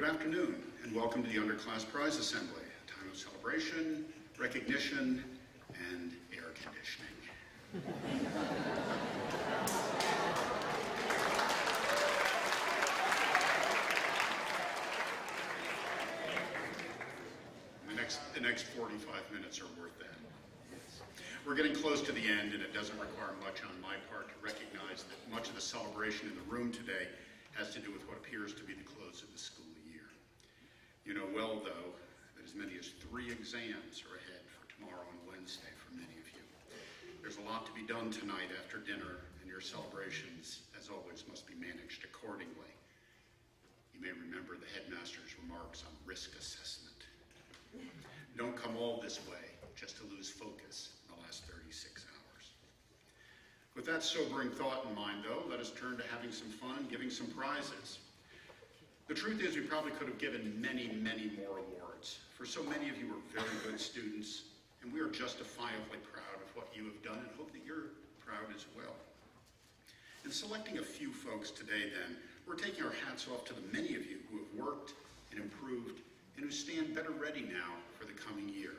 Good afternoon, and welcome to the Underclass Prize Assembly, a time of celebration, recognition, and air conditioning. The next 45 minutes are worth that. We're getting close to the end, and it doesn't require much on my part to recognize that much of the celebration in the room today has to do with what appears to be the close of the school year. You know well, though, that as many as 3 exams are ahead for tomorrow and Wednesday for many of you. There's a lot to be done tonight after dinner, and your celebrations, as always, must be managed accordingly. You may remember the headmaster's remarks on risk assessment. Don't come all this way just to lose focus in the last 36 hours. With that sobering thought in mind, though, let us turn to having some fun and giving some prizes. The truth is, we probably could have given many, many more awards, for so many of you are very good students, and we are justifiably proud of what you have done and hope that you're proud as well. In selecting a few folks today, then, we're taking our hats off to the many of you who have worked and improved and who stand better ready now for the coming year.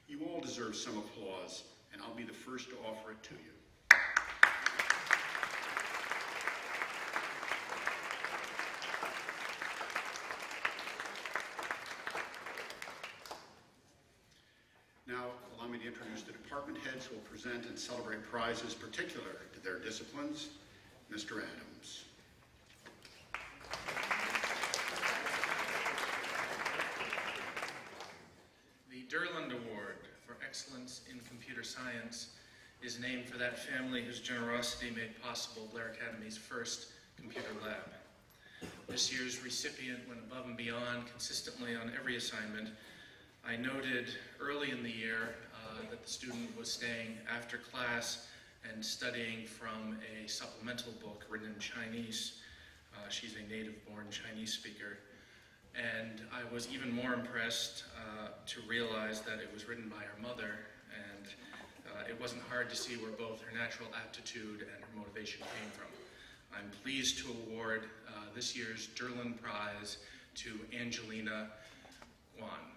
You all deserve some applause, and I'll be the first to offer it to you. Now, allow me to introduce the department heads who will present and celebrate prizes particular to their disciplines. Mr. Adams. Durland Award for Excellence in Computer Science is named for that family whose generosity made possible Blair Academy's first computer lab. This year's recipient went above and beyond consistently on every assignment. I noted early in the year that the student was staying after class and studying from a supplemental book written in Chinese. She's a native-born Chinese speaker. And I was even more impressed to realize that it was written by her mother, and it wasn't hard to see where both her natural aptitude and her motivation came from. I'm pleased to award this year's Durland Prize to Angelina Guan.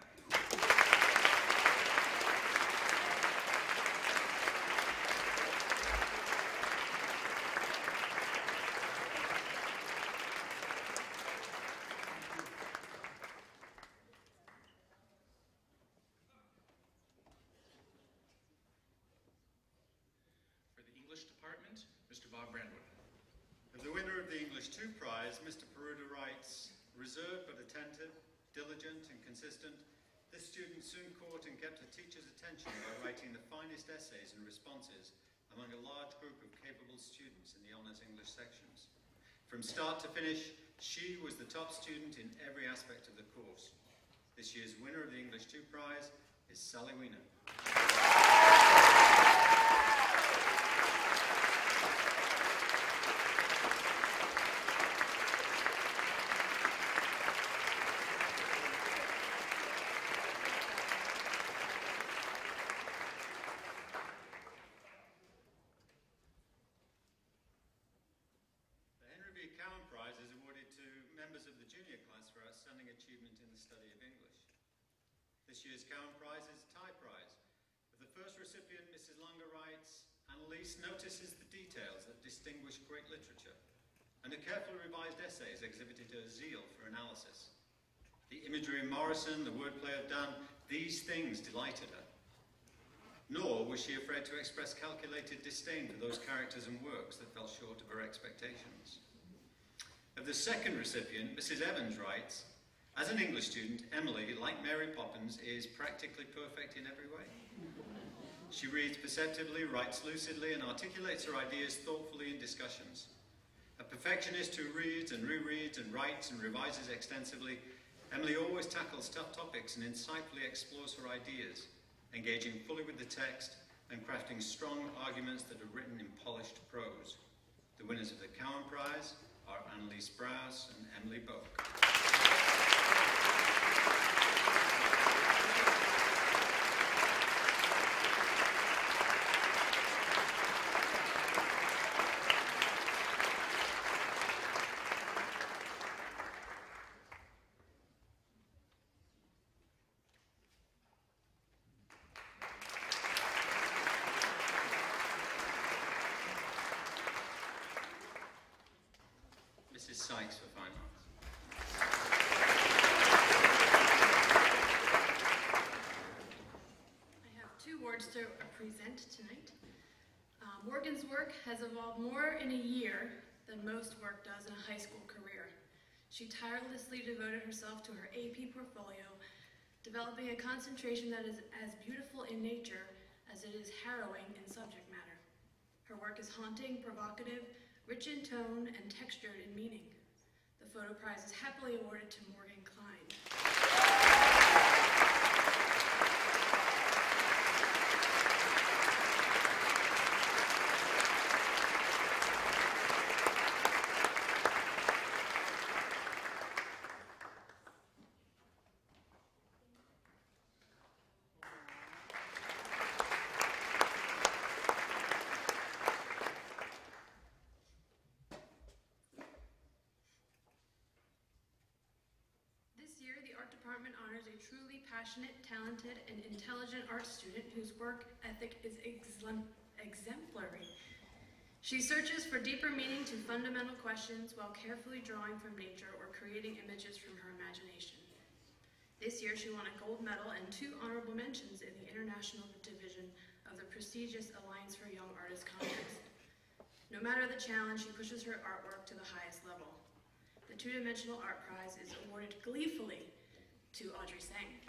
Department, Mr. Bob Brandwood. The winner of the English 2 prize, Mr. Peruda, writes, reserved but attentive, diligent and consistent, this student soon caught and kept her teacher's attention by writing the finest essays and responses among a large group of capable students in the honours English sections. From start to finish, she was the top student in every aspect of the course. This year's winner of the English 2 prize is Sally Wiener. This year's Cowan Prize is a tie prize. The first recipient, Mrs. Langer, writes, Annalise notices the details that distinguish great literature, and her carefully revised essays exhibited her zeal for analysis. The imagery of Morrison, the wordplay of Donne, these things delighted her. Nor was she afraid to express calculated disdain for those characters and works that fell short of her expectations. Of the second recipient, Mrs. Evans writes, as an English student, Emily, like Mary Poppins, is practically perfect in every way. She reads perceptively, writes lucidly, and articulates her ideas thoughtfully in discussions. A perfectionist who reads and rereads and writes and revises extensively, Emily always tackles tough topics and insightfully explores her ideas, engaging fully with the text and crafting strong arguments that are written in polished prose. The winners of the Cowan Prize are Annalise Browse and Emily Boak. Mrs. Sykes for fine marks. I have 2 awards to present tonight. Morgan's work has evolved more in a year than most work does in a high school career. She tirelessly devoted herself to her AP portfolio, developing a concentration that is as beautiful in nature as it is harrowing in subject matter. Her work is haunting, provocative, rich in tone, and textured in meaning. The photo prize is happily awarded to Morgan Klein. Department honors a truly passionate, talented, and intelligent art student whose work ethic is exemplary. She searches for deeper meaning to fundamental questions while carefully drawing from nature or creating images from her imagination. This year, she won a gold medal and 2 honorable mentions in the international division of the prestigious Alliance for Young Artists contest. No matter the challenge, she pushes her artwork to the highest level. The 2-dimensional art prize is awarded gleefully to Audrey Sang.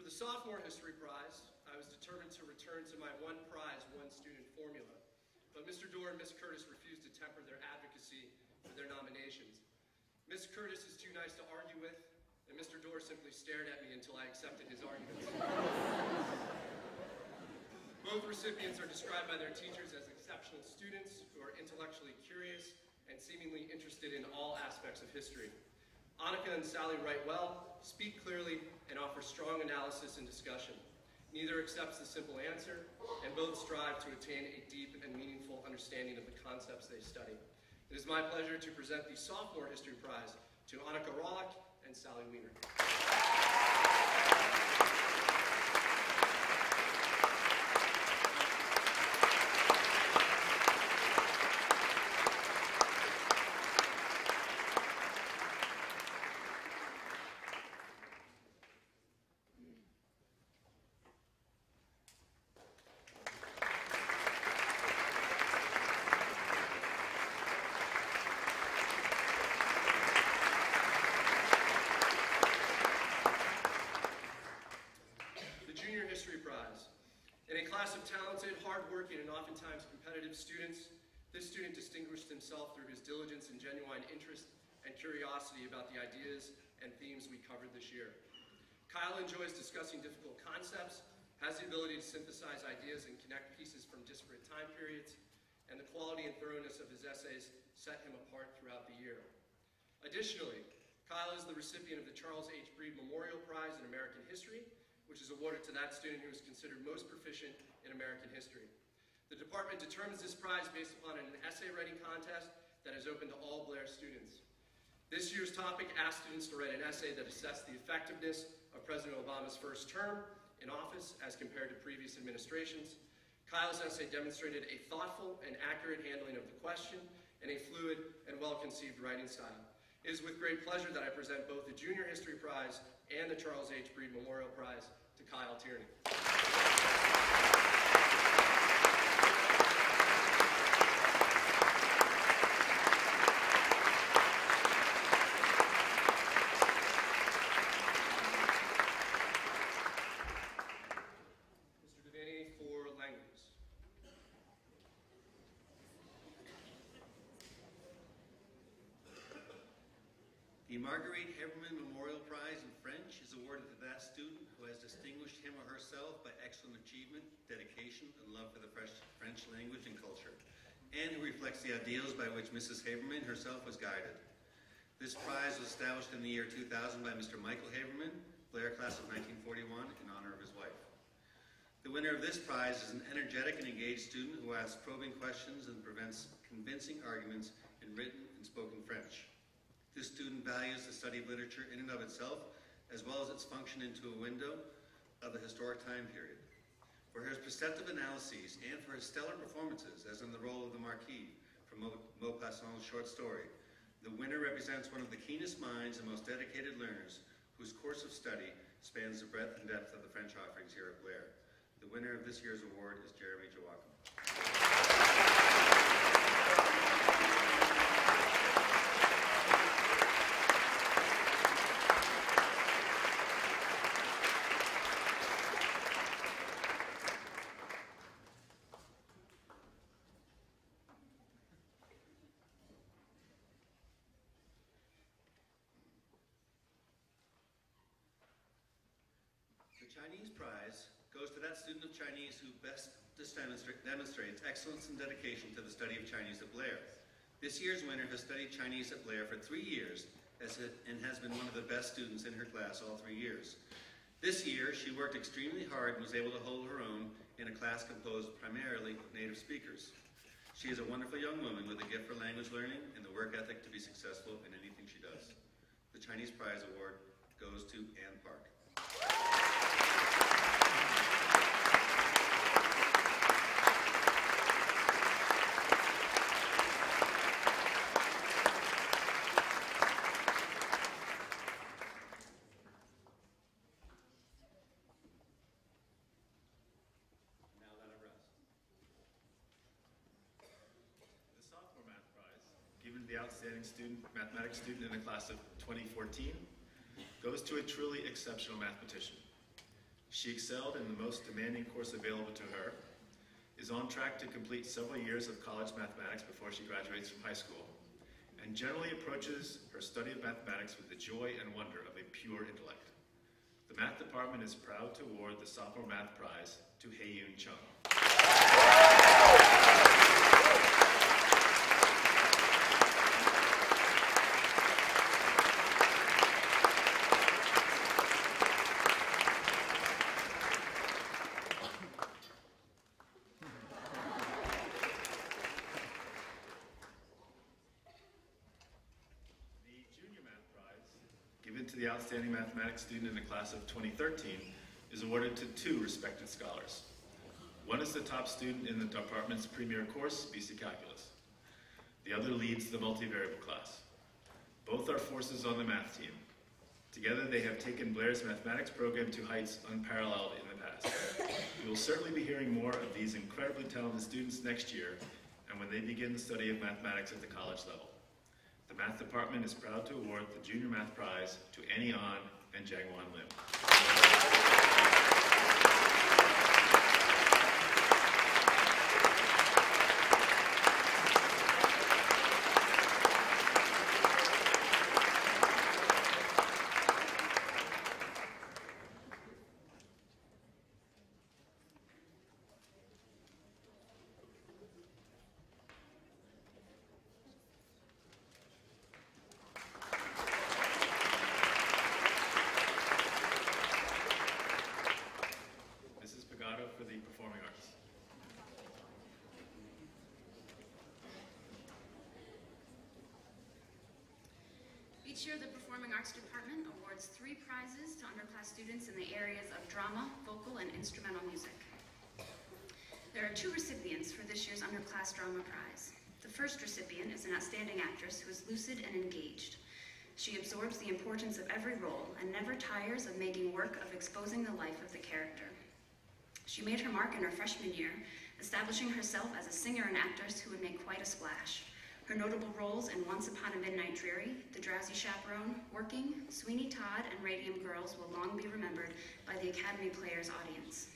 For the Sophomore History Prize, I was determined to return to my one prize, one student formula, but Mr. Dorr and Ms. Curtis refused to temper their advocacy for their nominations. Ms. Curtis is too nice to argue with, and Mr. Dorr simply stared at me until I accepted his arguments. Both recipients are described by their teachers as exceptional students who are intellectually curious and seemingly interested in all aspects of history. Annika and Sally write well, speak clearly, and offer strong analysis and discussion. Neither accepts the simple answer, and both strive to attain a deep and meaningful understanding of the concepts they study. It is my pleasure to present the Sophomore History Prize to Annika Rawlik and Sally Weiner. Talented, hardworking, and oftentimes competitive students, this student distinguished himself through his diligence and genuine interest and curiosity about the ideas and themes we covered this year. Kyle enjoys discussing difficult concepts, has the ability to synthesize ideas and connect pieces from disparate time periods, and the quality and thoroughness of his essays set him apart throughout the year. Additionally, Kyle is the recipient of the Charles H. Breed Memorial Prize in American History, which is awarded to that student who is considered most proficient in American history. The department determines this prize based upon an essay writing contest that is open to all Blair students. This year's topic asked students to write an essay that assessed the effectiveness of President Obama's first term in office as compared to previous administrations. Kyle's essay demonstrated a thoughtful and accurate handling of the question and a fluid and well-conceived writing style. It is with great pleasure that I present both the Junior History Prize and the Charles H. Breed Memorial Prize to Kyle Tierney. Mr. Devaney for languages. The Marguerite Haberman Memorial Prize in French is awarded to that student who has distinguished him or herself by excellent achievement, dedication, and love for the French language and culture. and who reflects the ideals by which Mrs. Haberman herself was guided. This prize was established in the year 2000 by Mr. Michael Haberman, Blair class of 1941, in honor of his wife. The winner of this prize is an energetic and engaged student who asks probing questions and presents convincing arguments in written and spoken French. This student values the study of literature in and of itself, as well as its function into a window of the historic time period. For his perceptive analyses and for his stellar performances, as in the role of the Marquis from Maupassant's short story, the winner represents one of the keenest minds and most dedicated learners whose course of study spans the breadth and depth of the French offerings here at Blair. The winner of this year's award is Jeremy Joachim. The Chinese prize goes to that student of Chinese who best demonstrates excellence and dedication to the study of Chinese at Blair. This year's winner has studied Chinese at Blair for 3 years and has been one of the best students in her class all 3 years. This year, she worked extremely hard and was able to hold her own in a class composed primarily of native speakers. She is a wonderful young woman with a gift for language learning and the work ethic to be successful in anything she does. The Chinese Prize Award goes to Ann Park. The outstanding mathematics student in the class of 2014 goes to a truly exceptional mathematician. She excelled in the most demanding course available to her, is on track to complete several years of college mathematics before she graduates from high school, and generally approaches her study of mathematics with the joy and wonder of a pure intellect. The math department is proud to award the Sophomore Math Prize to Hae-Yoon Chung. Given to the outstanding mathematics student in the class of 2013 is awarded to 2 respected scholars. One is the top student in the department's premier course, BC Calculus. The other leads the multivariable class. Both are forces on the math team. Together they have taken Blair's mathematics program to heights unparalleled in the past. We will certainly be hearing more of these incredibly talented students next year and when they begin the study of mathematics at the college level. The math department is proud to award the Junior Math Prize to Annie An and Jangwon Lim. For the Performing Arts. Each year, the Performing Arts Department awards 3 prizes to underclass students in the areas of drama, vocal, and instrumental music. There are 2 recipients for this year's Underclass Drama Prize. The first recipient is an outstanding actress who is lucid and engaged. She absorbs the importance of every role and never tires of making work of exposing the life of the character. She made her mark in her freshman year, establishing herself as a singer and actress who would make quite a splash. Her notable roles in Once Upon a Midnight Dreary, The Drowsy Chaperone, Working, Sweeney Todd, and Radium Girls will long be remembered by the Academy Players audience.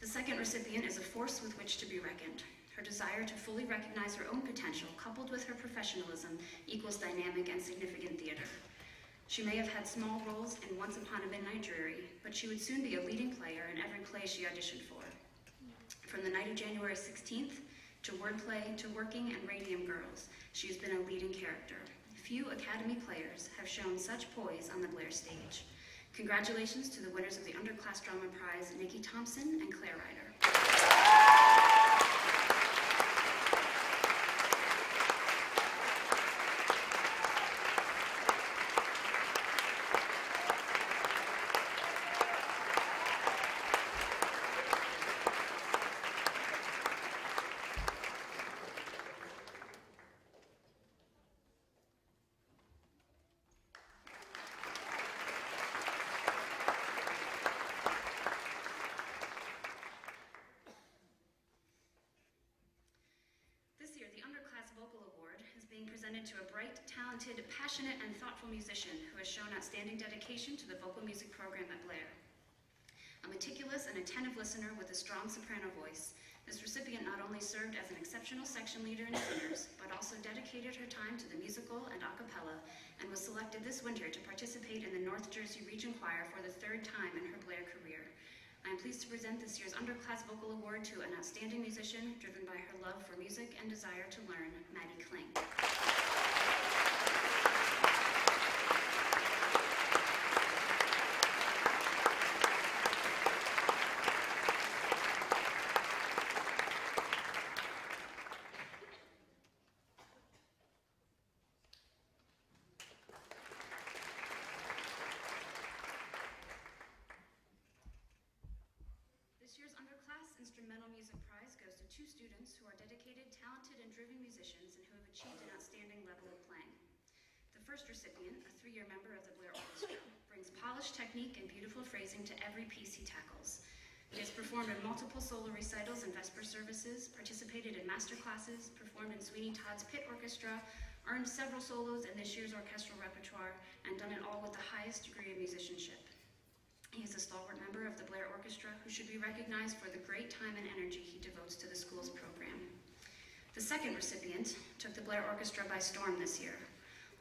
The second recipient is a force with which to be reckoned. Her desire to fully recognize her own potential, coupled with her professionalism, equals dynamic and significant theater. She may have had small roles in Once Upon a Midnight Dreary, but she would soon be a leading player in every play she auditioned for. From the night of January 16th To wordplay, to working and radium girls, she has been a leading character. Few Academy players have shown such poise on the Blair stage. Congratulations to the winners of the Underclass Drama Prize, Nikki Thompson and Claire Ryder. To a bright, talented, passionate, and thoughtful musician who has shown outstanding dedication to the vocal music program at Blair. A meticulous and attentive listener with a strong soprano voice, this recipient not only served as an exceptional section leader and singers, but also dedicated her time to the musical and a cappella, and was selected this winter to participate in the North Jersey Region Choir for the third time in her Blair career. I am pleased to present this year's Underclass Vocal Award to an outstanding musician driven by her love for music and desire to learn, Maddie Kling. Instrumental Music Prize goes to two students who are dedicated, talented, and driven musicians and who have achieved an outstanding level of playing. The first recipient, a 3-year member of the Blair Orchestra, brings polished technique and beautiful phrasing to every piece he tackles. He has performed in multiple solo recitals and Vesper services, participated in master classes, performed in Sweeney Todd's Pit Orchestra, earned several solos in this year's orchestral repertoire, and done it all with the highest degree of musicianship. He is a stalwart member of the Blair Orchestra who should be recognized for the great time and energy he devotes to the school's program. The second recipient took the Blair Orchestra by storm this year.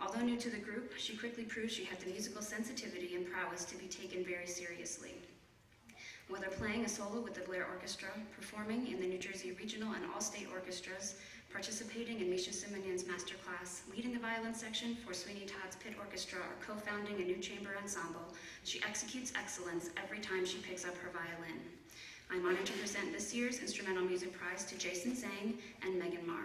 Although new to the group, she quickly proved she had the musical sensitivity and prowess to be taken very seriously. Whether playing a solo with the Blair Orchestra, performing in the New Jersey Regional and All-State Orchestras, participating in Misha Simonian's masterclass, leading the violin section for Sweeney Todd's Pit Orchestra, or co-founding a new chamber ensemble, she executes excellence every time she picks up her violin. I'm honored to present this year's Instrumental Music Prize to Jason Zhang and Megan Marr.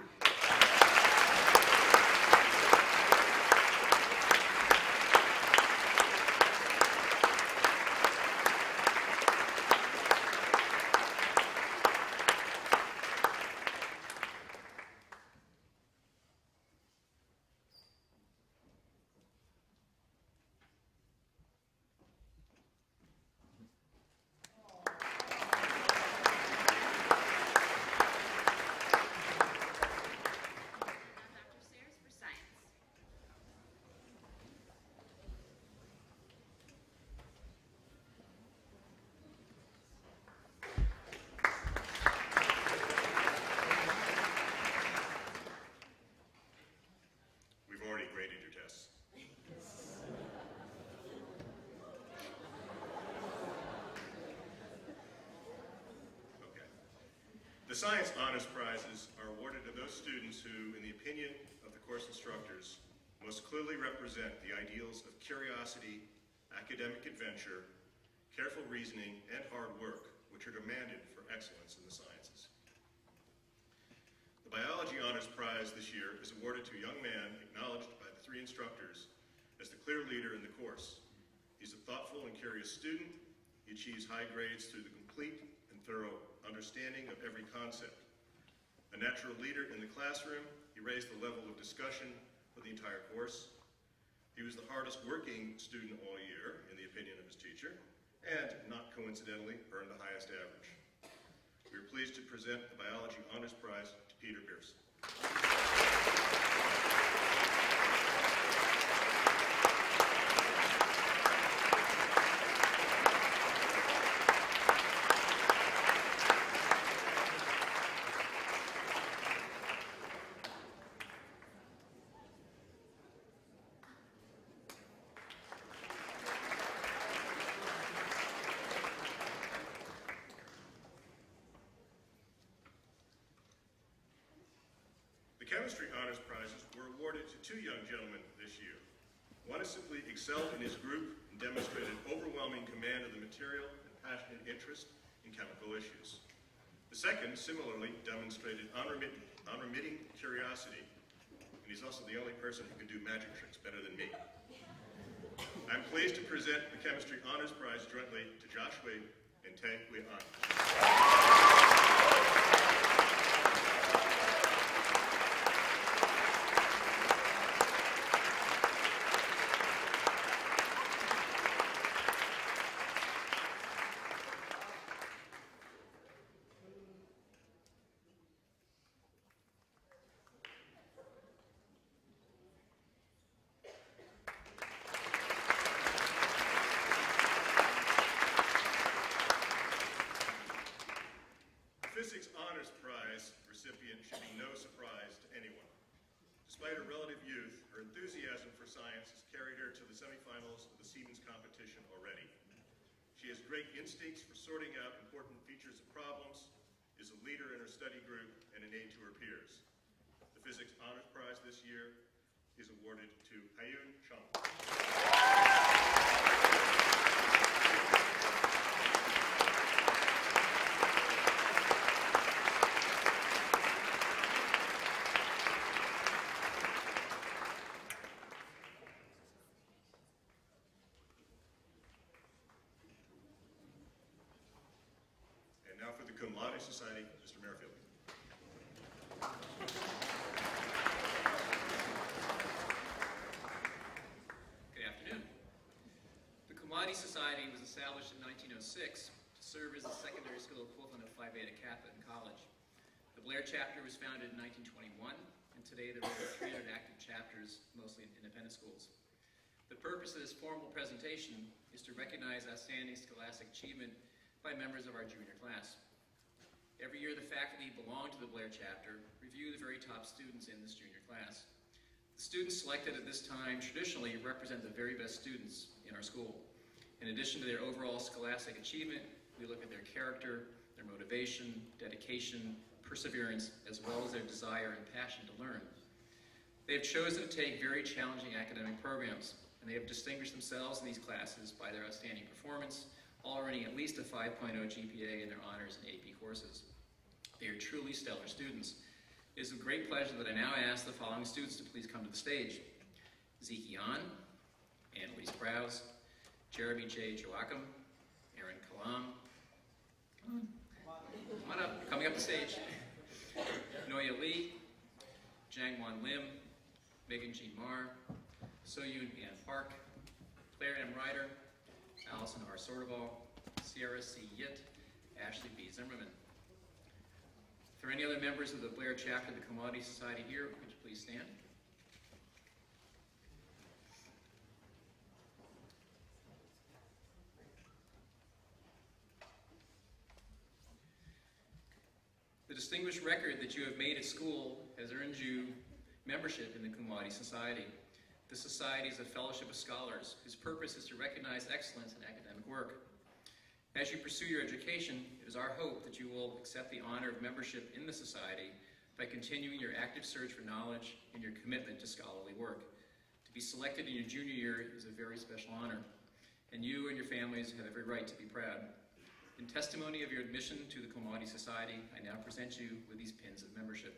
The Science Honors Prizes are awarded to those students who, in the opinion of the course instructors, most clearly represent the ideals of curiosity, academic adventure, careful reasoning, and hard work, which are demanded for excellence in the sciences. The Biology Honors Prize this year is awarded to a young man acknowledged by the 3 instructors as the clear leader in the course. He's a thoughtful and curious student. He achieves high grades through the complete and thorough understanding of every concept. A natural leader in the classroom, he raised the level of discussion for the entire course. He was the hardest working student all year, in the opinion of his teacher, and, not coincidentally, earned the highest average. We are pleased to present the Biology Honors Prize to Peter Pearson. chemistry honors prizes were awarded to two young gentlemen this year. One has simply excelled in his group and demonstrated overwhelming command of the material and passionate interest in chemical issues. The second similarly demonstrated unremitting curiosity, and he's also the only person who can do magic tricks better than me. I'm pleased to present the Chemistry Honors Prize jointly to Joshua and Tang Hui An. Physics Honors Prize recipient should be no surprise to anyone. Despite her relative youth, her enthusiasm for science has carried her to the semifinals of the Siemens competition already. She has great instincts for sorting out important features of problems, is a leader in her study group, and an aid to her peers. The Physics Honors Prize this year is awarded to Ayun Chung. Now for the Cum Laude Society, Mr. Merrifield. Good afternoon. The Cum Laude Society was established in 1906 to serve as the secondary school equivalent of Phi Beta Kappa in college. The Blair chapter was founded in 1921, and today there are over 300 active chapters, mostly in independent schools. The purpose of this formal presentation is to recognize outstanding scholastic achievement by members of our junior class. Every year, the faculty belong to the Blair chapter review the very top students in this junior class. The students selected at this time traditionally represent the very best students in our school. In addition to their overall scholastic achievement, we look at their character, their motivation, dedication, perseverance, as well as their desire and passion to learn. They have chosen to take very challenging academic programs, and they have distinguished themselves in these classes by their outstanding performance, all earning at least a 5.0 GPA in their honors and AP courses. They are truly stellar students. It is with great pleasure that I now ask the following students to please come to the stage. Zeke Yan, Annalise Browse, Jeremy J. Joachim, Aaron Kalam, come on up, coming up the stage. Noya Lee, Jangwon Lim, Megan Jean Marr, Soyun Ann Park, Claire M. Ryder, Allison R. Sordaval, Sierra C. Yit, Ashley B. Zimmerman. If there are any other members of the Blair chapter of the Cum Laude Society here, would you please stand? The distinguished record that you have made at school has earned you membership in the Cum Laude Society. The Society is a fellowship of scholars whose purpose is to recognize excellence in academic work. As you pursue your education, it is our hope that you will accept the honor of membership in the Society by continuing your active search for knowledge and your commitment to scholarly work. To be selected in your junior year is a very special honor, and you and your families have every right to be proud. In testimony of your admission to the Cum Laude Society, I now present you with these pins of membership.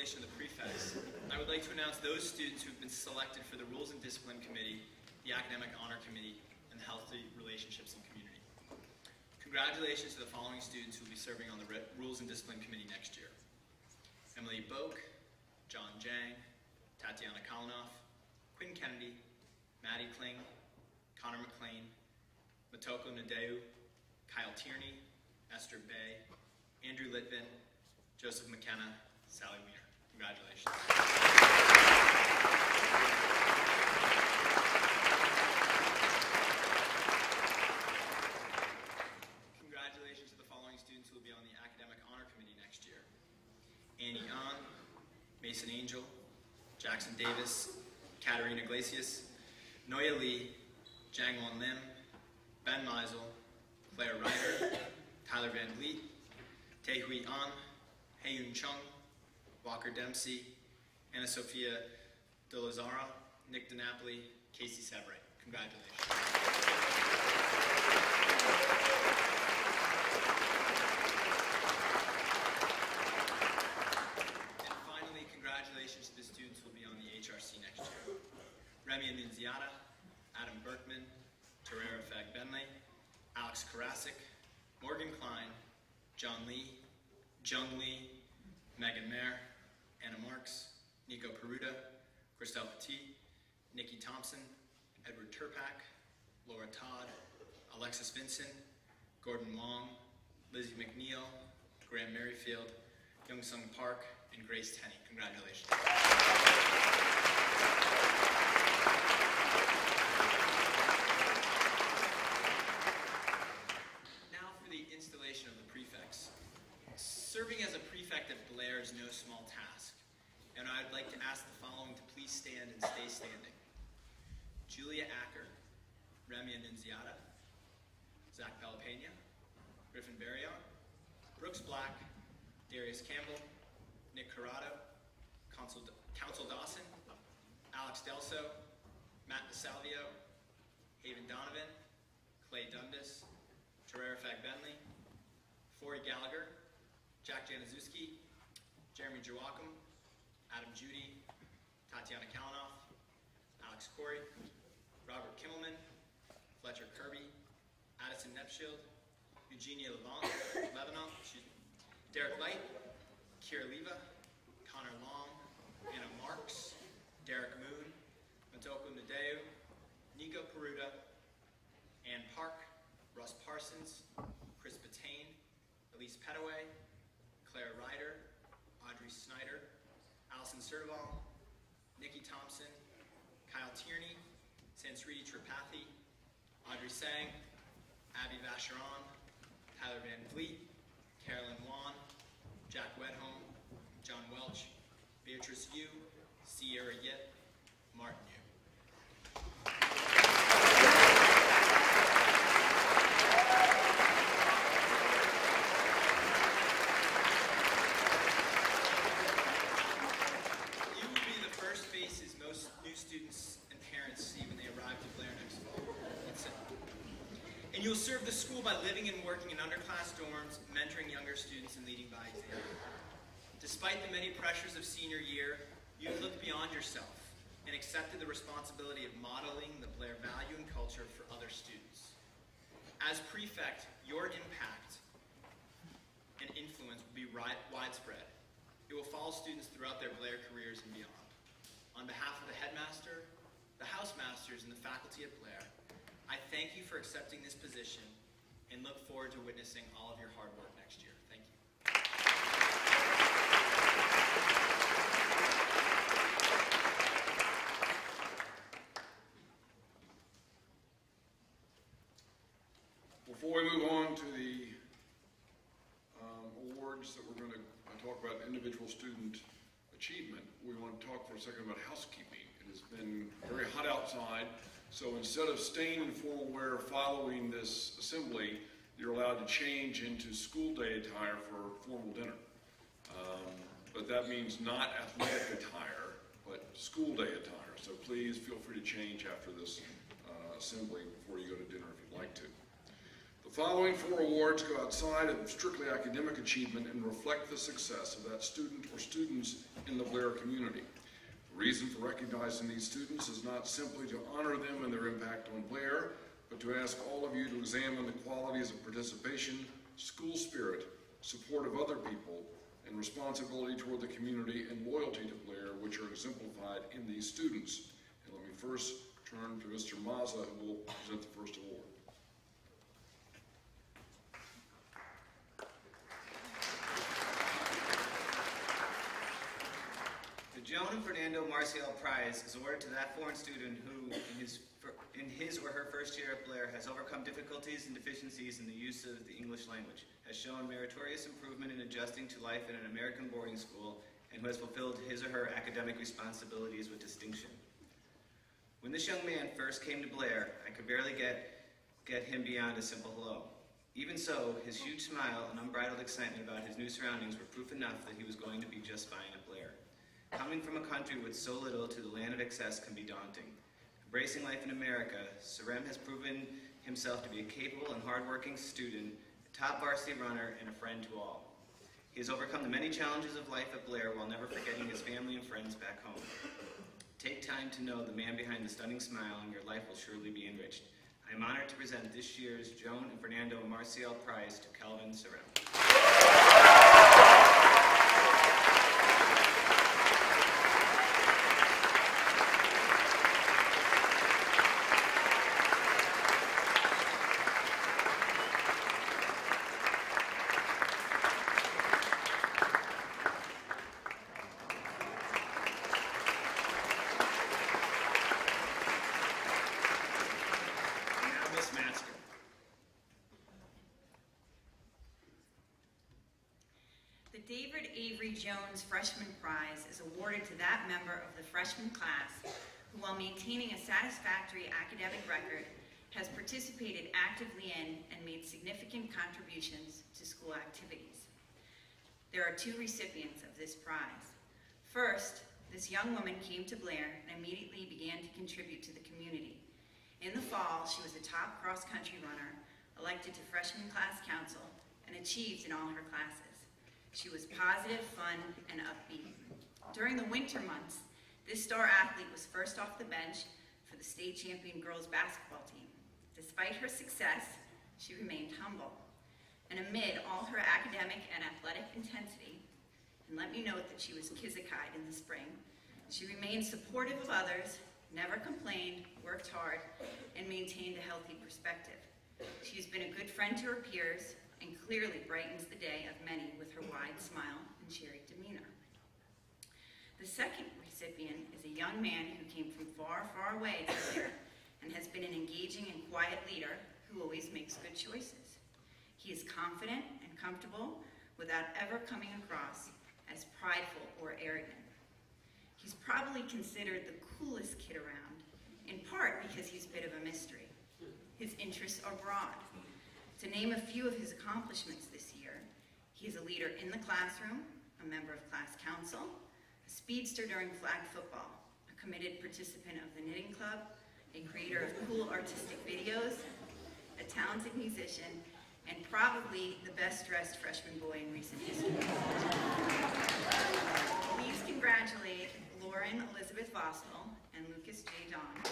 Of the prefects, I would like to announce those students who have been selected for the Rules and Discipline Committee, the Academic Honor Committee, and the Healthy Relationships and Community. Congratulations to the following students who will be serving on the Rules and Discipline Committee next year. Emily Boak, John Jang, Tatiana Kalinoff, Quinn Kennedy, Maddie Kling, Connor McLean, Matoko Nadeu, Kyle Tierney, Esther Bay, Andrew Litvin, Joseph McKenna, Sally Weiner. Congratulations. Congratulations to the following students who will be on the Academic Honor Committee next year. Annie An, Mason Angel, Jackson Davis, Katarina Iglesias, Noya Lee, Jangwon Lim, Ben Meisel, Claire Ryder, Tyler Van Vliet, Taehui An, Haeyun Chung, Walker Dempsey, Anna Sophia De Lazara, Nick DiNapoli, Casey Sebright. Congratulations. And finally, congratulations to the students who will be on the HRC next year. Remy Nunziata, Adam Berkman, Terera Fag-Benley, Alex Karasik, Morgan Klein, John Lee, Jung Lee, Megan Mayer, Anna Marks, Nico Peruta, Christelle Petit, Nikki Thompson, Edward Turpak, Laura Todd, Alexis Vinson, Gordon Wong, Lizzie McNeil, Graham Merrifield, Young Sung Park, and Grace Tenney. Congratulations. Now for the installation of the prefects. Serving as a prefect at Blair is no small task, and I'd like to ask the following to please stand and stay standing. Julia Acker, Remy Nunziata, Zach Pelopena, Griffin Barrion, Brooks Black, Darius Campbell, Nick Corrado, Council Dawson, Alex Delso, Matt DeSalvio, Haven Donovan, Clay Dundas, Terera Fag-Benley, Forey Gallagher, Jack Januszewski, Jeremy Joachim, Adam Judy, Tatiana Kalinoff, Alex Corey, Robert Kimmelman, Fletcher Kirby, Addison Nepshield, Eugenia Lebanon, Derek Light, Kira Leva, Connor Long, Anna Marks, Derek Moon, Matoko Nadeu, Nico Peruta, Ann Park, Russ Parsons, Chris Batain, Elise Petaway, Claire Ryder, Audrey Snyder, Allison Serval, Nikki Thompson, Kyle Tierney, Sansriti Tripathi, Audrey Sang, Abby Vacheron, Tyler Van Vliet, Carolyn Wan, Jack Wedholm, John Welch, Beatrice Yu, Sierra Yip, Martin Yu. You will be the first faces most new students and parents see when they arrive to Blair next fall. That's it. And you'll serve the school by living and working in underclass dorms, mentoring younger students, and leading by example. Despite the many pressures of senior year, you've looked beyond yourself and accepted the responsibility of modeling the Blair value and culture for other students. As prefect, your impact and influence will be widespread. It will follow students throughout their Blair careers and beyond. On behalf of the headmaster, the housemasters, and the faculty at Blair, I thank you for accepting this position and look forward to witnessing all of your hard work next year. Thank you. Before we move on to the awards that we're going to talk about individual student achievement, we want to talk for a second about housekeeping. It has been very hot outside, so instead of staying in formal wear following this assembly, you're allowed to change into school day attire for formal dinner. But that means not athletic attire, but school day attire. So please feel free to change after this assembly before you go to dinner if you'd like to. The following 4 awards go outside of strictly academic achievement and reflect the success of that student or students in the Blair community. The reason for recognizing these students is not simply to honor them and their impact on Blair, but to ask all of you to examine the qualities of participation, school spirit, support of other people, and responsibility toward the community and loyalty to Blair, which are exemplified in these students. And let me first turn to Mr. Mazza, who will present the first award. The Joan and Fernando Marcial Prize is awarded to that foreign student who, in his or her first year at Blair, has overcome difficulties and deficiencies in the use of the English language, has shown meritorious improvement in adjusting to life in an American boarding school, and who has fulfilled his or her academic responsibilities with distinction. When this young man first came to Blair, I could barely get him beyond a simple hello. Even so, his huge smile and unbridled excitement about his new surroundings were proof enough that he was going to be just fine at Blair. Coming from a country with so little to the land of excess can be daunting. Embracing life in America, Sarem has proven himself to be a capable and hardworking student, a top varsity runner, and a friend to all. He has overcome the many challenges of life at Blair while never forgetting his family and friends back home. Take time to know the man behind the stunning smile, and your life will surely be enriched. I am honored to present this year's Joan and Fernando Marcial Prize to Calvin Sarem. Jones Freshman Prize is awarded to that member of the freshman class who, while maintaining a satisfactory academic record, has participated actively in and made significant contributions to school activities. There are two recipients of this prize. First, this young woman came to Blair and immediately began to contribute to the community. In the fall, she was a top cross-country runner, elected to freshman class council, and achieved in all her classes. She was positive, fun, and upbeat. During the winter months, this star athlete was first off the bench for the state champion girls basketball team. Despite her success, she remained humble. And amid all her academic and athletic intensity, and let me note that she was Kizikite in the spring, she remained supportive of others, never complained, worked hard, and maintained a healthy perspective. She's been a good friend to her peers, and clearly brightens the day of many with her wide smile and cheery demeanor. The second recipient is a young man who came from far, far away to Blair and has been an engaging and quiet leader who always makes good choices. He is confident and comfortable without ever coming across as prideful or arrogant. He's probably considered the coolest kid around, in part because he's a bit of a mystery. His interests are broad. To name a few of his accomplishments this year, he is a leader in the classroom, a member of class council, a speedster during flag football, a committed participant of the knitting club, a creator of cool artistic videos, a talented musician, and probably the best dressed freshman boy in recent history. Please congratulate Lauren Elizabeth Vostel and Lucas J. Don.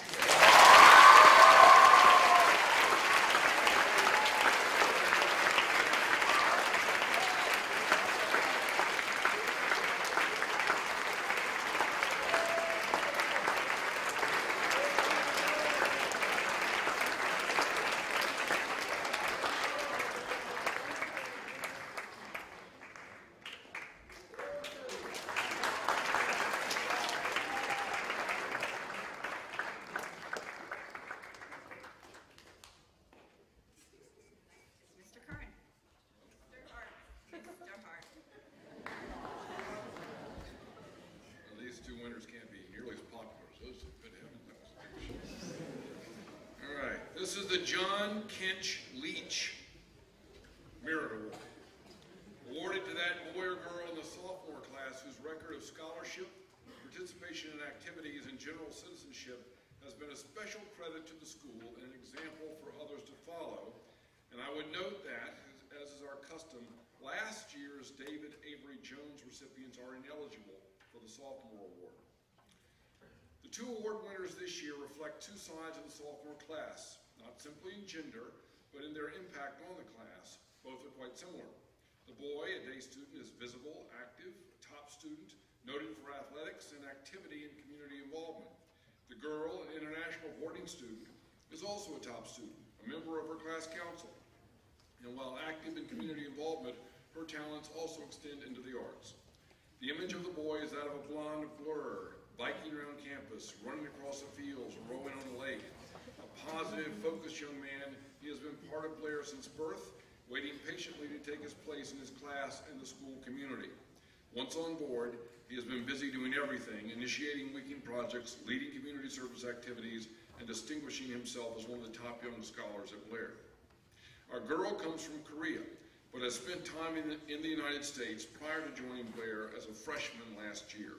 This is the John Kinch Leach Merit Award, awarded to that boy or girl in the sophomore class whose record of scholarship, participation in activities, and general citizenship has been a special credit to the school and an example for others to follow. And I would note that, as is our custom, last year's David Avery Jones recipients are ineligible for the sophomore award. two award winners this year reflect two sides of the sophomore class, not simply in gender, but in their impact on the class. Both are quite similar. The boy, a day student, is visible, active, a top student, noted for athletics and activity and community involvement. The girl, an international boarding student, is also a top student, a member of her class council. And while active in community involvement, her talents also extend into the arts. The image of the boy is that of a blonde blur, biking around campus, running across the fields, or rowing on the lake. A positive, focused young man, he has been part of Blair since birth, waiting patiently to take his place in his class and the school community. Once on board, he has been busy doing everything, initiating weekend projects, leading community service activities, and distinguishing himself as one of the top young scholars at Blair. Our girl comes from Korea, but has spent time in the United States prior to joining Blair as a freshman last year.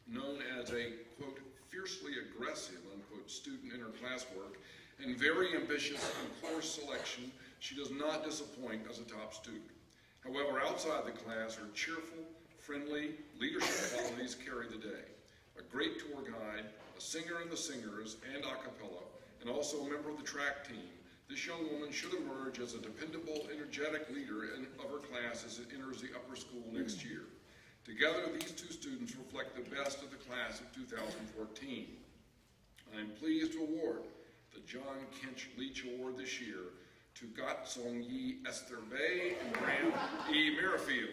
Known as a, quote, fiercely aggressive, unquote, student in her classwork, and very ambitious in course selection, she does not disappoint as a top student. However, outside the class, her cheerful, friendly, leadership qualities carry the day. A great tour guide, a singer in the Singers, and a cappella, and also a member of the track team, this young woman should emerge as a dependable, energetic leader of her class as it enters the upper school next year. Together, these two students reflect the best of the class of 2014. I am pleased to award the John Kinch Leach Award this year to Gat Song Yi Esther Bay and Graham E. Merrifield.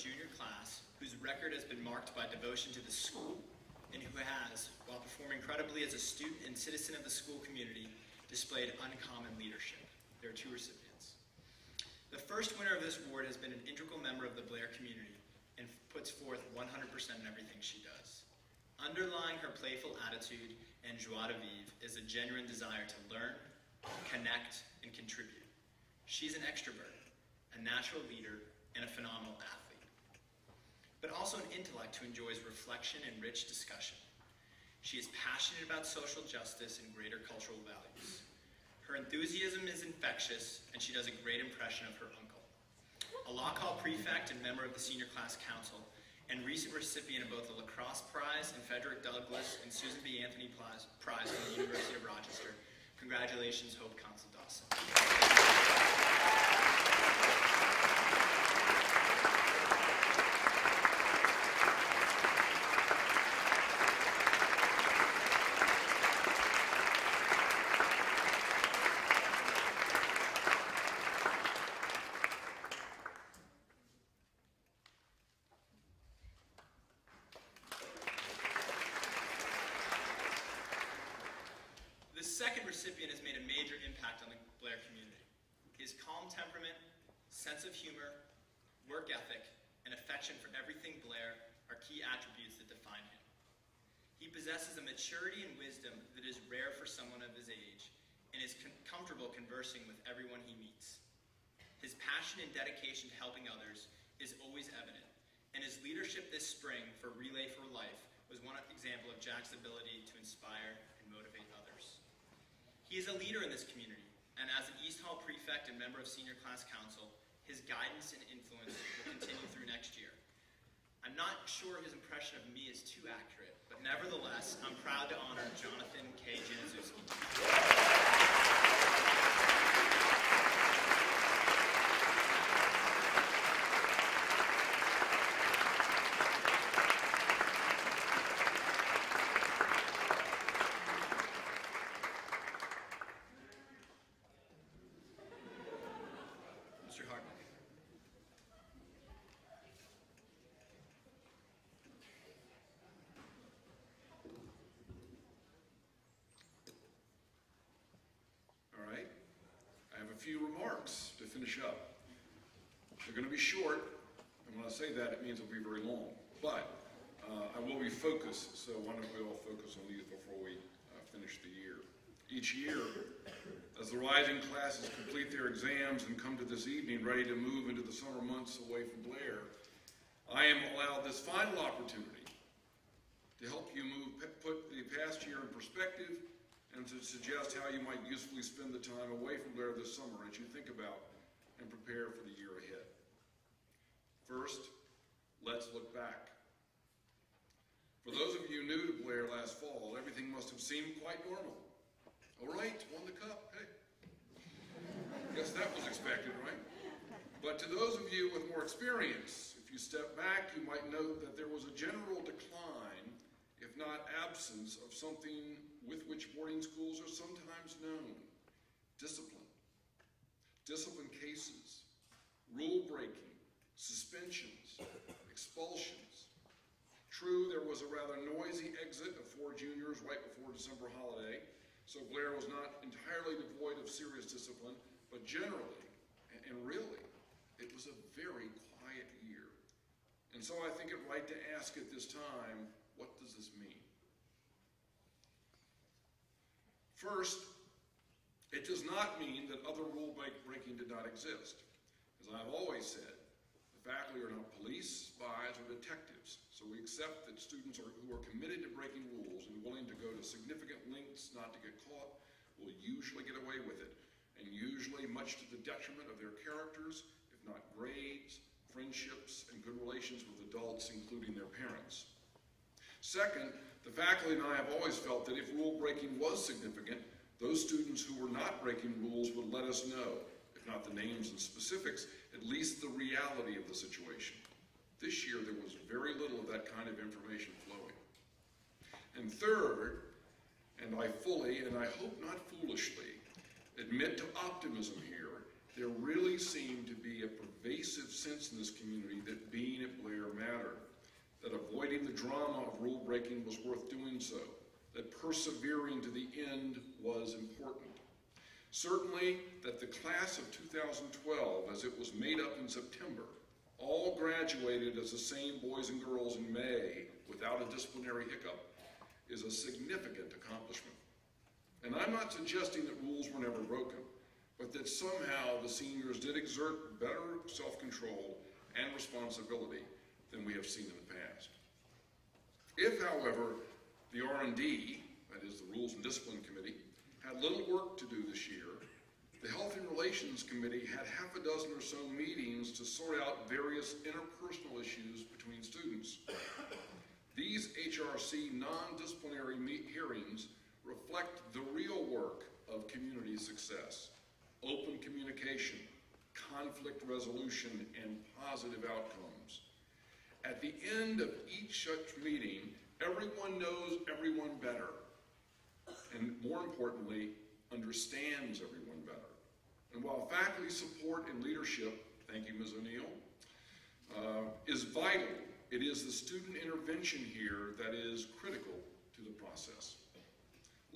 Junior class whose record has been marked by devotion to the school and who has, while performing credibly as a student and citizen of the school community, displayed uncommon leadership. There are two recipients. The first winner of this award has been an integral member of the Blair community and puts forth 100% in everything she does. Underlying her playful attitude and joie de vivre is a genuine desire to learn, connect, and contribute. She's an extrovert, a natural leader, and a phenomenal athlete, but also an intellect who enjoys reflection and rich discussion. She is passionate about social justice and greater cultural values. Her enthusiasm is infectious, and she does a great impression of her uncle. A Lock Hall prefect and member of the senior class council, and recent recipient of both the Lacrosse Prize and Frederick Douglass and Susan B. Anthony Prize from the University of Rochester. Congratulations, Hope Consul Dawson. Second recipient has made a major impact on the Blair community. His calm temperament, sense of humor, work ethic, and affection for everything Blair are key attributes that define him. He possesses a maturity and wisdom that is rare for someone of his age and is comfortable conversing with everyone he meets. His passion and dedication to helping others is always evident, and his leadership this spring for Relay for Life was one example of Jack's ability to inspire and motivate others. He is a leader in this community, and as an East Hall prefect and member of Senior Class Council, his guidance and influence will continue through next year. I'm not sure his impression of me is too accurate, but nevertheless, I'm proud to honor Jonathan K. Januszewski. finish up. They're going to be short, and when I say that, it means they'll be very long. But I will be focused, so why don't we all focus on these before we finish the year. Each year, as the rising classes complete their exams and come to this evening ready to move into the summer months away from Blair, I am allowed this final opportunity to help you put the past year in perspective and to suggest how you might usefully spend the time away from Blair this summer as you think about and prepare for the year ahead. First, let's look back. For those of you new to Blair last fall, everything must have seemed quite normal. All right, won the cup, hey. Guess that was expected, right? But to those of you with more experience, if you step back, you might note that there was a general decline, if not absence, of something with which boarding schools are sometimes known: discipline. Discipline cases, rule breaking, suspensions, expulsions. True, there was a rather noisy exit of 4 juniors right before December holiday, so Blair was not entirely devoid of serious discipline, but generally, and really, it was a very quiet year. And so I think it right to ask at this time, what does this mean? First, it does not mean that other rule breaking did not exist. As I've always said, the faculty are not police, spies, or detectives, so we accept that students who are committed to breaking rules and willing to go to significant lengths not to get caught will usually get away with it, and usually much to the detriment of their characters, if not grades, friendships, and good relations with adults, including their parents. Second, the faculty and I have always felt that if rule breaking was significant, those students who were not breaking rules would let us know, if not the names and specifics, at least the reality of the situation. This year, there was very little of that kind of information flowing. And third, and I fully, and I hope not foolishly, admit to optimism here, there really seemed to be a pervasive sense in this community that being at Blair mattered, that avoiding the drama of rule breaking was worth doing so, that persevering to the end was important. Certainly that the class of 2012, as it was made up in September, all graduated as the same boys and girls in May without a disciplinary hiccup, is a significant accomplishment. And I'm not suggesting that rules were never broken, but that somehow the seniors did exert better self-control and responsibility than we have seen in the past. If, however, the R&D, that is the Rules and Discipline Committee, had little work to do this year, the Health and Relations Committee had half a dozen or so meetings to sort out various interpersonal issues between students. These HRC non-disciplinary hearings reflect the real work of community success: open communication, conflict resolution, and positive outcomes. At the end of each such meeting, everyone knows everyone better, and more importantly, understands everyone better. And while faculty support and leadership, thank you, Ms. O'Neill, is vital, it is the student intervention here that is critical to the process.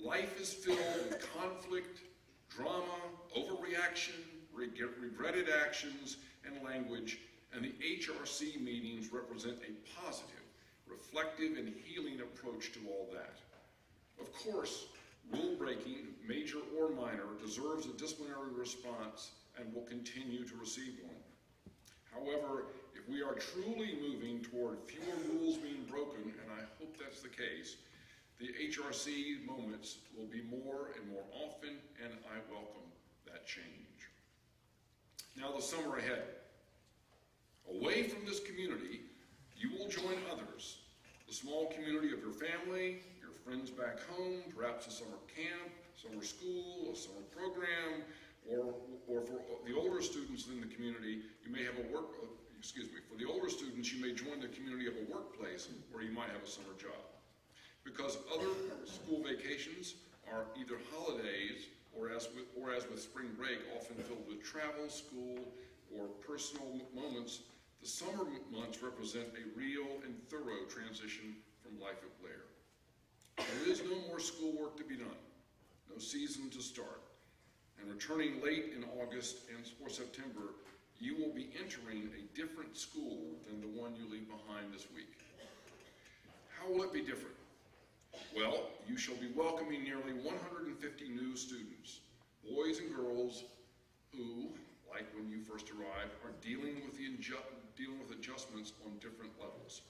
Life is filled with conflict, drama, overreaction, regretted actions, and language, and the HRC meetings represent a positive, reflective, and healing approach to all that. Of course, rule breaking, major or minor, deserves a disciplinary response and will continue to receive one. However, if we are truly moving toward fewer rules being broken, and I hope that's the case, the HRC moments will be more and more often, and I welcome that change. Now the summer ahead. Away from this community, you will join others, the small community of your family, your friends back home, perhaps a summer camp, summer school, a summer program, or for the older students in the community, you may have for the older students, you may join the community of a workplace where you might have a summer job. Because other school vacations are either holidays or as with spring break, often filled with travel, school, or personal moments, the summer months represent a real and thorough transition from life at Blair. There is no more schoolwork to be done, no season to start. And returning late in August and or September, you will be entering a different school than the one you leave behind this week. How will it be different? Well, you shall be welcoming nearly 150 new students, boys and girls who, like when you first arrived, are dealing with adjustments on different levels.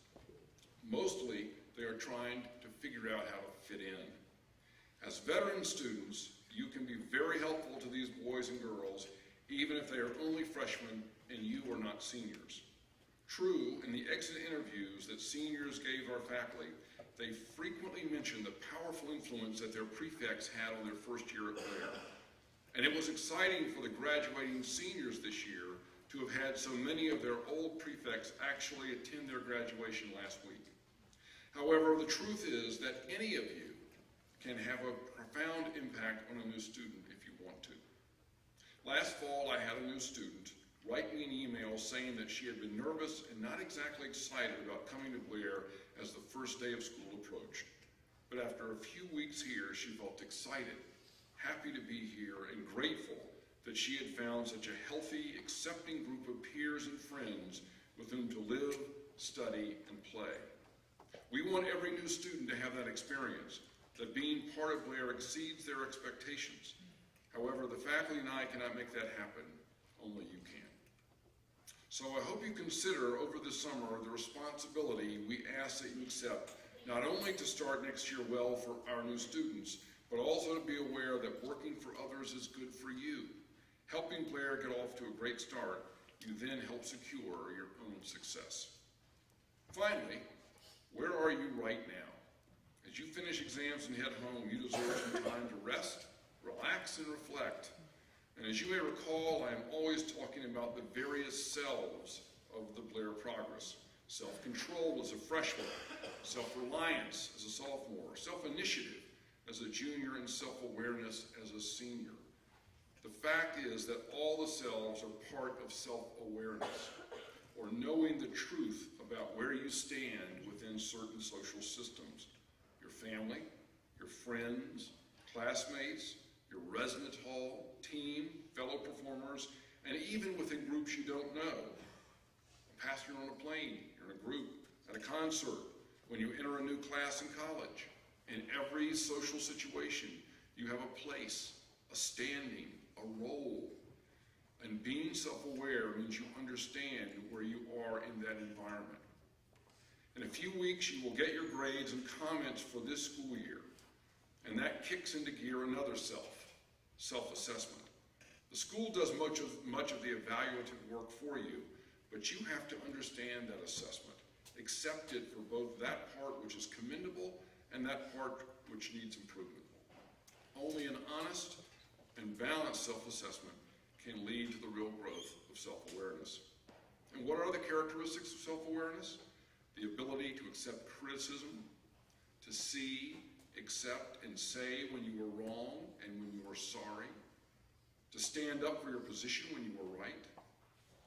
Mostly, they are trying to figure out how to fit in. As veteran students, you can be very helpful to these boys and girls, even if they are only freshmen and you are not seniors. True, in the exit interviews that seniors gave our faculty, they frequently mentioned the powerful influence that their prefects had on their first year at Blair. And it was exciting for the graduating seniors this year to have had so many of their old prefects actually attend their graduation last week. However, the truth is that any of you can have a profound impact on a new student if you want to. Last fall, I had a new student write me an email saying that she had been nervous and not exactly excited about coming to Blair as the first day of school approached. But after a few weeks here, she felt excited, happy to be here, and grateful that she had found such a healthy, accepting group of peers and friends with whom to live, study, and play. We want every new student to have that experience, that being part of Blair exceeds their expectations. However, the faculty and I cannot make that happen. Only you can. So I hope you consider over the summer the responsibility we ask that you accept, not only to start next year well for our new students, but also to be aware that working for others is good for you. Helping Blair get off to a great start, you then help secure your own success. Finally, where are you right now? As you finish exams and head home, you deserve some time to rest, relax, and reflect. And as you may recall, I am always talking about the various selves of the Blair progress. Self-control as a freshman, self-reliance as a sophomore, self-initiative as a junior, and self-awareness as a senior. The fact is that all the selves are part of self-awareness, or knowing the truth about where you stand within certain social systems. Your family, your friends, classmates, your residence hall, team, fellow performers, and even within groups you don't know. A passenger on a plane, you're in a group, at a concert, when you enter a new class in college. In every social situation, you have a place, a standing, a role. And being self-aware means you understand where you are in that environment. In a few weeks, you will get your grades and comments for this school year. And that kicks into gear another self-assessment. The school does much of the evaluative work for you, but you have to understand that assessment, accept it for both that part which is commendable and that part which needs improvement. Only an honest and balanced self-assessment can lead to the real growth of self-awareness. And what are the characteristics of self-awareness? The ability to accept criticism, to see, accept, and say when you were wrong and when you were sorry, to stand up for your position when you were right,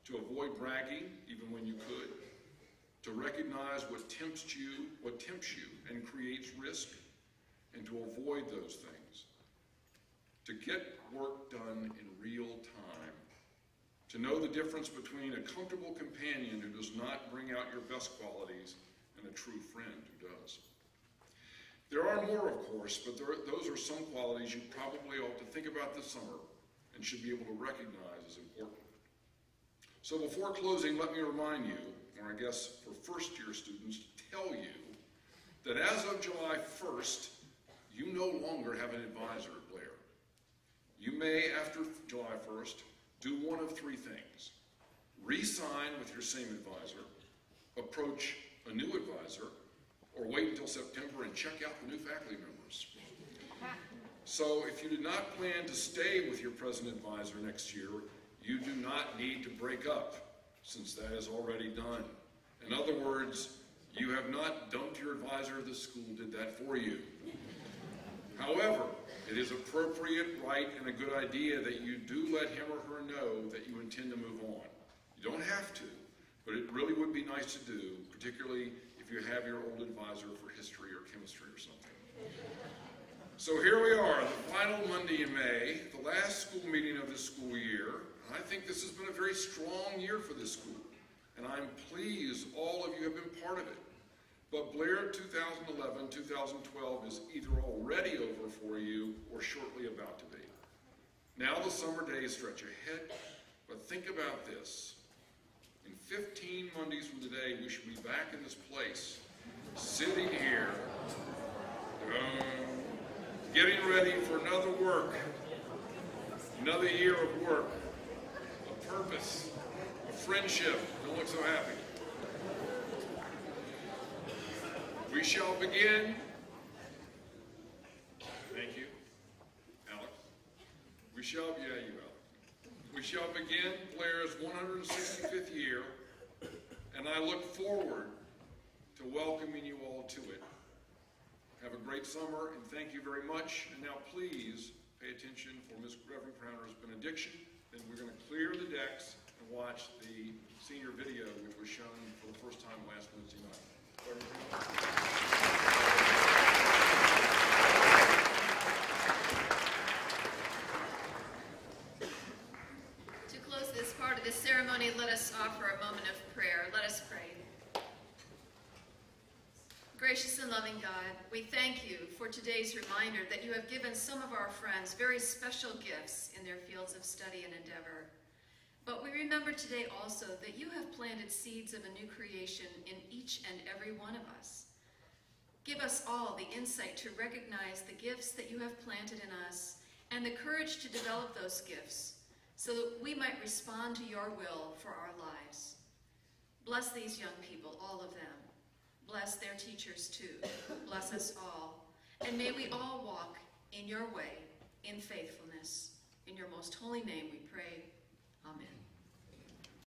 to avoid bragging even when you could, to recognize what tempts you and creates risk, and to avoid those things, to get work done in real time, to know the difference between a comfortable companion who does not bring out your best qualities and a true friend who does. There are more, of course, but those are some qualities you probably ought to think about this summer and should be able to recognize as important. So before closing, let me remind you, or I guess for first-year students, to tell you that as of July 1st, you no longer have an advisor at Blair. You may, after July 1st, do one of three things. Re-sign with your same advisor, approach a new advisor, or wait until September and check out the new faculty members. So if you do not plan to stay with your present advisor next year, you do not need to break up, since that is already done. In other words, you have not dumped your advisor. The school did that for you. However, it is appropriate, right, and a good idea that you do let him or her know that you intend to move on. You don't have to, but it really would be nice to do, particularly if you have your old advisor for history or chemistry or something. So here we are, the final Monday in May, the last school meeting of this school year. I think this has been a very strong year for this school, and I'm pleased all of you have been part of it. But Blair 2011-2012 is either already over for you or shortly about to be. Now the summer days stretch ahead, but think about this. In 15 Mondays from today, we should be back in this place, sitting here, getting ready for another year of work, of purpose, of friendship. Don't look so happy. We shall begin. Thank you, Alex. We shall begin Blair's 165th year, and I look forward to welcoming you all to it. Have a great summer, and thank you very much. And now please pay attention for Ms. Reverend Crowner's benediction. Then we're going to clear the decks and watch the senior video, which was shown for the first time last Wednesday night. To close this part of the ceremony, let us offer a moment of prayer. Let us pray. Gracious and loving God, we thank you for today's reminder that you have given some of our friends very special gifts in their fields of study and endeavor. But we remember today also that you have planted seeds of a new creation in each and every one of us. Give us all the insight to recognize the gifts that you have planted in us and the courage to develop those gifts so that we might respond to your will for our lives. Bless these young people, all of them. Bless their teachers too. Bless us all. And may we all walk in your way, in faithfulness. In your most holy name we pray. Amen.